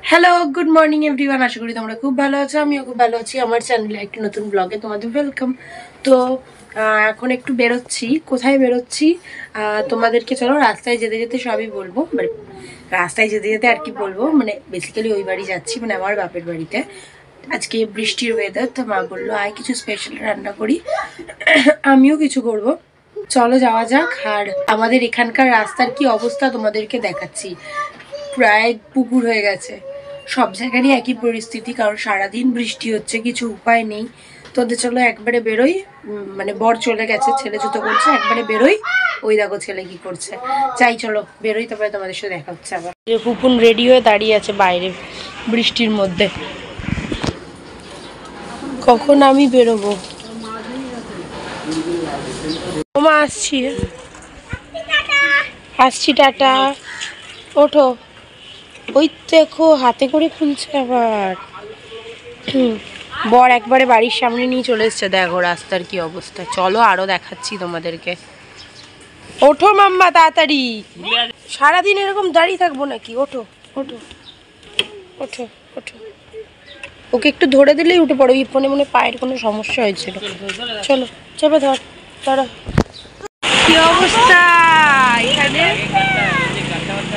Hello good morning everyone, আশা করি তোমরা খুব ভালো আছো। আমিও খুব ভালো আছি। আমার চ্যানেলে একটি নতুন ব্লগে তোমাদের ওয়েলকাম। তো এখন একটু বেরোচ্ছি। কোথায় বেরোচ্ছি তোমাদেরকে চলো রাস্তায় যেতে যেতে সবই বলবো। মানে রাস্তায় যেতে যেতে আর কি বলবো, মানে বেসিক্যালি ওই বাড়ি যাচ্ছি, মানে আমার বাপের বাড়িতে। আজকে বৃষ্টির ওয়েদার, তো মা বললো আয় কিছু স্পেশাল রান্না করি। আমিও কিছু করব, চলো যাওয়া যাক। আর আমাদের এখানকার রাস্তার কি অবস্থা তোমাদেরকে দেখাচ্ছি। প্রায় পুকুর হয়ে গেছে, সব জায়গারই একই পরিস্থিতি, কারণ সারাদিন বৃষ্টি হচ্ছে, কিছু উপায় নেই। তোদের চলো একবারে বেরোই। মানে বর চলে গেছে, ছেলে জুতো করছে, একবারে বেরোই। ওই দেখো ছেলে কি করছে। চাই চলো বেরোই, তারপরে তোমাদের সাথে দেখা হচ্ছে আবার। পুপুন রেডি হয়ে দাঁড়িয়ে আছে বাইরে বৃষ্টির মধ্যে। কখন আমি বেরোবো? মা আসছি, আসছি, টাটা। ওঠো। ওই দেখো হাতে করে খুলছে আবার। বর একবারে বাড়ির সামনে নিয়ে চলে এসছে, দেখো রাস্তার কি অবস্থা। চলো আরো দেখাচ্ছি তোমাদেরকে। ওঠো মাম্মা তাড়াতাড়ি, সারাদিন এরকম দাঁড়িয়ে থাকবো নাকি? ওঠো ওঠো ওঠো ওঠো। ওকে একটু ধরে দিলেই উঠে পড়ো। মনে মনে পায়ের কোনো সমস্যা হয়েছিল। চলো চেপে ধর ধরো। কি অবস্থা এখানে,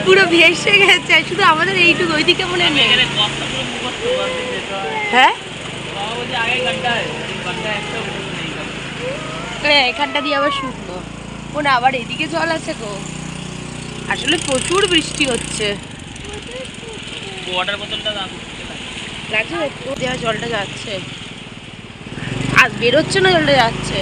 পুরো ভেসে গেছে। শুধু আমাদের এইটুকু, ওইদিকে মনে নেই। হ্যাঁ এখানটা দিয়ে আবার শুকনো, মনে আবার এদিকে জল আছে গো। আসলে প্রচুর বৃষ্টি হচ্ছে। লাগছে দেওয়া, জলটা যাচ্ছে আর বেরোচ্ছে না, জলটা যাচ্ছে।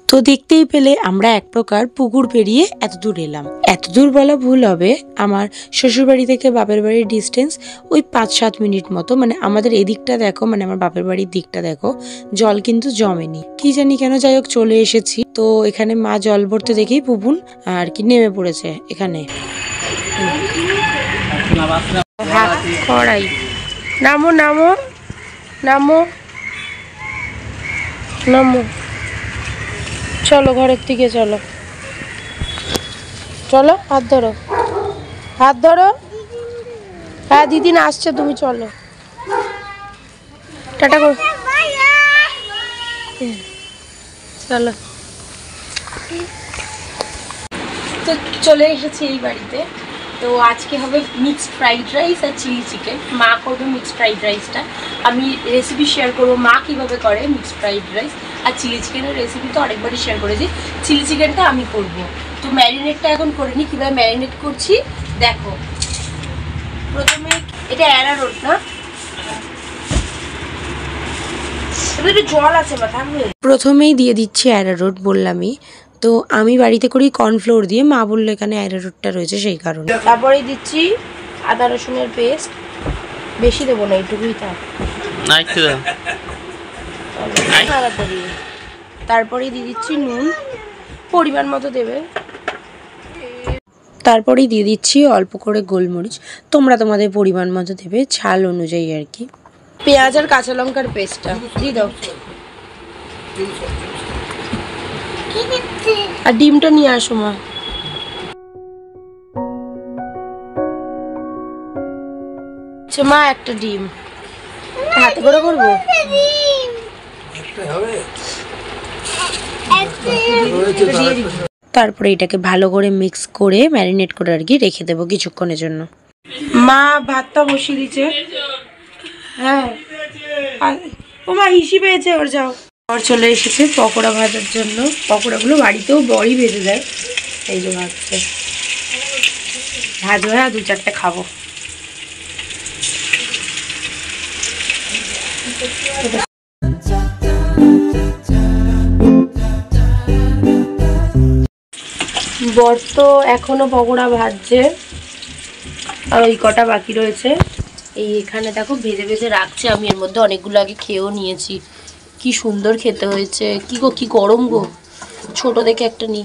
তো দেখতেই পেলে আমরা এক প্রকার পুকুর পেরিয়ে এত দূর এলাম। এত দূর বলা ভুল হবে, আমার শ্বশুরবাড়ি থেকে বাপের বাড়ির ডিস্টেন্স ওই 5-7 মিনিট মতো। মানে আমাদের এদিকটা দেখো, মানে আমার বাপের বাড়ির দিকটা দেখো, জল কিন্তু জমেনি, কি জানি কেন। যাই হোক চলে এসেছি। তো এখানে মা জল ভরতে দেখেই পুপুন আর কি নেমে পড়েছে এখানে। কড়াই, নামো নামো নামো নামো। চলো ঘরের দিকে চলো, চলো হাত ধরো, হাত ধরো। হ্যাঁ দিদি না আসছে, তুমি চলো টাটা করো। চলো। তো চলে এসেছি এই বাড়িতে। তো আজকে হবে মিক্সড ফ্রাইড রাইস আর চিলি চিকেন। মা করবে মিক্সড ফ্রাইড রাইসটা, আমি রেসিপি শেয়ার করবো মা কীভাবে করে মিক্সড ফ্রাইড রাইস। আর চিলি চিকেনের রেসিপি তো অনেকবারই শেয়ার করেছি, চিলি চিকেনটা আমি করবো। তো ম্যারিনেটটা এখন করে নিই। কীভাবে ম্যারিনেট করছি দেখো। প্রথমে এটা অ্যারারুট না, একটু জল আছে বা থাকবে। প্রথমেই দিয়ে দিচ্ছি অ্যারারুট, বললামই তো। আমি বাড়িতে করি কর্নফ্লোর দিয়ে, মা বললো এখানে অ্যারারুটটা রয়েছে সেই কারণে। তারপরে দিচ্ছি আদা রসুনের পেস্ট, বেশি দেবো না, এইটুকুই থাক। তারপরে দিয়ে দিচ্ছি নুন, পরিমাণ মতো দেবে। তারপরেই দিয়ে দিচ্ছি অল্প করে গোলমরিচ, তোমরা তোমাদের পরিমাণ মতো দেবে, ঝাল অনুযায়ী আর কি। পেঁয়াজ আর কাঁচা লঙ্কার পেস্টটা দিয়ে দাও। আর ডিমটা নিয়ে আসো মা। মা একটা ডিম হাতে করে করবো। তারপরে এটাকে ভালো করে মিক্স করে ম্যারিনেট করে আর কি রেখে দেবো কিছুক্ষণের জন্য। মা ভাতটা বসিয়ে দিচ্ছে। হ্যাঁ ও মা হিসি পেয়েছে, ওর যাও। বর চলে এসেছে পকোড়া ভাজার জন্য। পকোড়াগুলো বাড়িতেও বড়ই ভেজে দেয়, এই যে ভাজছে। ভাজো, হ্যাঁ 2-4টে খাবো। বর তো এখনো পকোড়া ভাজছে, আর ওই কটা বাকি রয়েছে। এই এখানে দেখো ভেজে ভেজে রাখছে, আমি এর মধ্যে অনেকগুলো আগে খেয়েও নিয়েছি। কি সুন্দর খেতে হয়েছে। কি গো, কি গরম গো। ছোট দেখে একটা নি।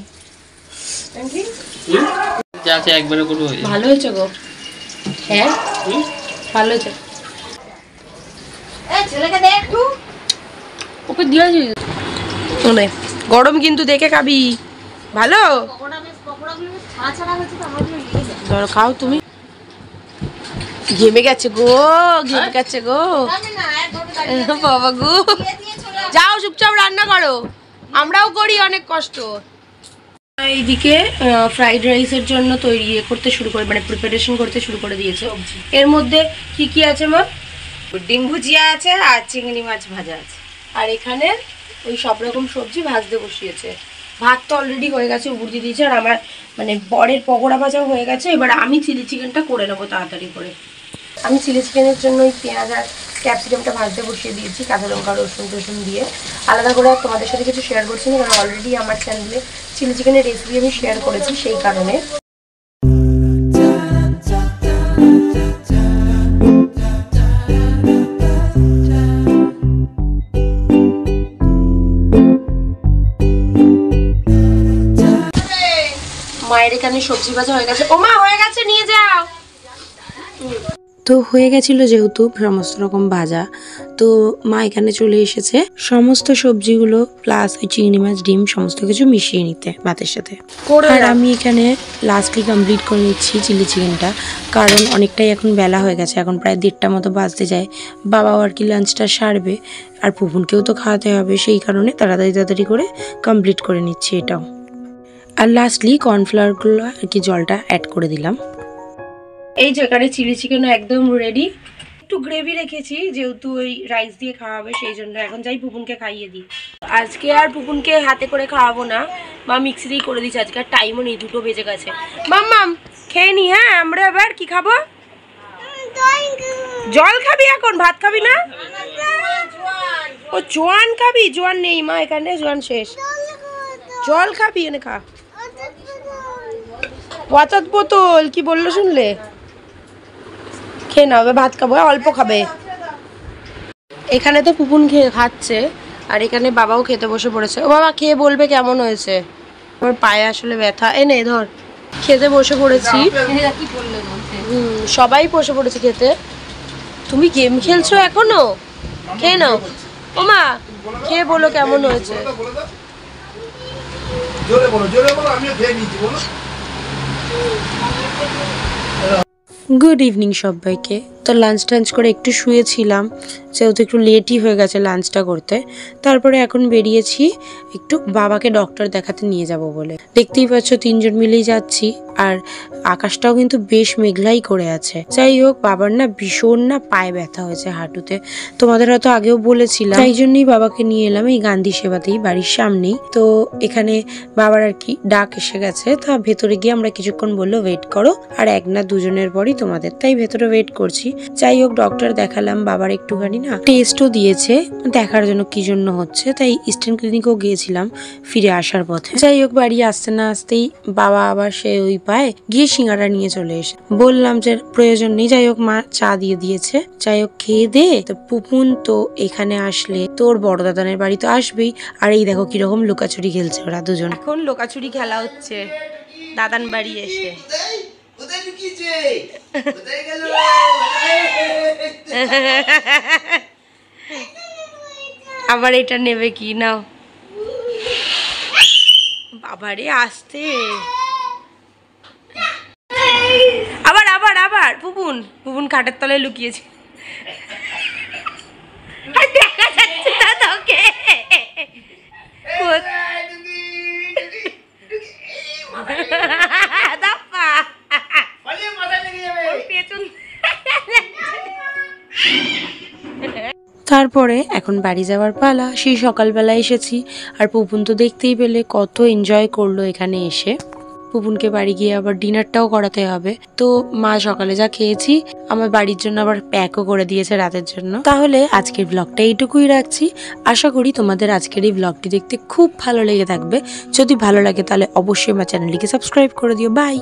ভালো হয়েছে গো। হ্যাঁ ভালো হয়েছে। ওকে দিয়ে গরম কিন্তু দেখে খাবি, ভালো ধরো খাও তুমি। ঘেমে গেছে গো, ঘেমে গেছে গো বাবা গো। যাও চুপচাপ রান্না করো, আমরাও করি অনেক কষ্ট। এইদিকে ফ্রাইড রাইসের জন্য তৈরি করতে শুরু করে, মানে প্রিপারেশন করতে শুরু করে দিয়েছে। এর মধ্যে কি কি আছে মা? ডিম ভুজিয়া আছে আর চিংড়ি মাছ ভাজা আছে। আর এখানে ওই সব রকম সবজি ভাজতে বসিয়েছে। ভাত তো অলরেডি হয়ে গেছে, উপর দিয়ে দিয়েছে। আর আমার মানে বরের পকোড়া ভাজাও হয়ে গেছে। এবার আমি চিলি চিকেনটা করে নেবো তাড়াতাড়ি করে। আমি চিলি চিকেনের জন্য ওই পেঁয়াজ আর ক্যাপসিকামটা ভাজতে বসিয়ে দিয়েছি, কাঁচা লঙ্কা রসুন টসুন দিয়ে। আলাদা করে তোমাদের সাথে কিছু শেয়ার করছি না, কারণ অলরেডি আমার চ্যানেলে চিলি চিকেনের রেসিপি আমি শেয়ার করেছি, সেই কারণে। মায়ের এখানে সবজি ভাজা হয়ে গেছে। ও মা হয়ে গেছে, নিয়ে যাও। তো হয়ে গেছিলো যেহেতু সমস্ত রকম ভাজা, তো মা এখানে চলে এসেছে সমস্ত সবজিগুলো প্লাস ওই চিংড়ি মাছ ডিম সমস্ত কিছু মিশিয়ে নিতে ভাতের সাথে। আর আমি এখানে লাস্টলি কমপ্লিট করে নিচ্ছি চিলি চিকেনটা, কারণ অনেকটাই এখন বেলা হয়ে গেছে, এখন প্রায় 1:30 মতো বাজতে যায়। বাবাও আর কি লাঞ্চটা সারবে, আর পুপুনকেও তো খাওয়াতে হবে, সেই কারণে তাড়াতাড়ি করে কমপ্লিট করে নিচ্ছি এটাও। আর লাস্টলি কর্নফ্লাওয়ারগুলো আর কি জলটা অ্যাড করে দিলাম। এই যে এখানে চিলি চিকেন একদম রেডি। একটু গ্রেভি রেখেছি যেহেতু ওই রাইস দিয়ে খাওয়াবে, সেই জন্য এখন যাই পুপুনকে খাইয়ে দিই। আজকে আর পুপুনকে হাতে করে খাওয়াবো না, মা মিক্সিতেই করে দিচ্ছে। আজকে আর টাইমও নেই, 2টো বেজে গেছে। মাম্মাম খেয়ে নি। হ্যাঁ আমরা এবার কি খাবো? জল খাবি এখন, ভাত খাবি না? ও জোয়ান খাবি? জোয়ান নেই মা এখানে, জোয়ান শেষ। জল খাবি? এনে খা। ওয়াটার বোতল কি বললো শুনলে? খেয়ে নাও, ভাত খাবো, অল্প খাবে। এখানে তো পুপুন খাচ্ছে, আর এখানে বাবাও খেতে বসে পড়েছে। ও বাবা খেয়ে বলবে কেমন হয়েছে। আমার পায়ে আসলে ব্যথা। এনে ধর। খেতে বসে পড়েছি। সবাই বসে পড়েছে খেতে। তুমি গেম খেলছো এখনো? খেয়ে নাও। ও মা খেয়ে বলো কেমন হয়েছে। গুড ইভিনিং সবাইকে। তো লাঞ্চ টাঞ্চ করে একটু শুয়েছিলাম, যেহেতু একটু লেটই হয়ে গেছে লাঞ্চটা করতে। তারপরে এখন বেরিয়েছি একটু বাবাকে ডক্টর দেখাতে নিয়ে যাব বলে। দেখতেই পাচ্ছ 3জন মিলেই যাচ্ছি, আর আকাশটাও কিন্তু বেশ মেঘলাই করে আছে। যাই হোক, বাবার না ভীষণ না পায়ে ব্যথা হয়েছে, হাঁটুতে। তোমাদের হয়তো আগেও বলেছিলাম, তাই জন্যই বাবাকে নিয়ে এলাম এই গান্ধী সেবাতেই, বাড়ির সামনেই। তো এখানে বাবার আর কি ডাক এসে গেছে, তা ভেতরে গিয়ে আমরা কিছুক্ষণ বললো ওয়েট করো, আর 1 না 2 জনের পরই তোমাদের, তাই ভেতরে ওয়েট করছি। যাই হোক, ডক্টর দেখালাম, বাবার একটুখানি না টেস্টও দিয়েছে দেখার জন্য কি জন্য হচ্ছে, তাই ইস্টার্ন ক্লিনিকও গিয়েছিলাম ফিরে আসার পথে। যাই হোক, বাড়ি আসতে না আসতেই বাবা আবার সে ওই পায়ে গিয়ে সিঙ্গারা নিয়ে চলে এসে বললাম যে প্রয়োজন নেই। যাই হোক, মা চা দিয়ে দিয়েছে। যাই হোক, খেয়ে দে। তো পুপুন তো এখানে আসলে তোর বড় দাদানের বাড়ি তো আসবেই, আর এই দেখো কিরকম লুকাচুরি খেলছে ওরা দুজন। এখন লুকাচুরি খেলা হচ্ছে দাদান বাড়ি এসে। আবার এটা নেবে কি? নাও বাবারে, আসতে। আবার আবার আবার পুপুন পুপুন খাটের তলায় লুকিয়েছে, দেখা যাচ্ছে না তোকে। তারপরে এখন বাড়ি যাওয়ার পালা। সেই সকালবেলা এসেছি, আর পুপুন তো দেখতেই পেলে কত এনজয় করলো এখানে এসে। পুপুনকে বাড়ি গিয়ে আবার ডিনারটাও করাতে হবে। তো মা সকালে যা খেয়েছি আমার বাড়ির জন্য আবার প্যাকও করে দিয়েছে রাতের জন্য। তাহলে আজকের ব্লগটা এইটুকুই রাখছি। আশা করি তোমাদের আজকের এই ব্লগটি দেখতে খুব ভালো লেগে থাকবে। যদি ভালো লাগে তাহলে অবশ্যই আমার চ্যানেলটিকে সাবস্ক্রাইব করে দিও। বাই।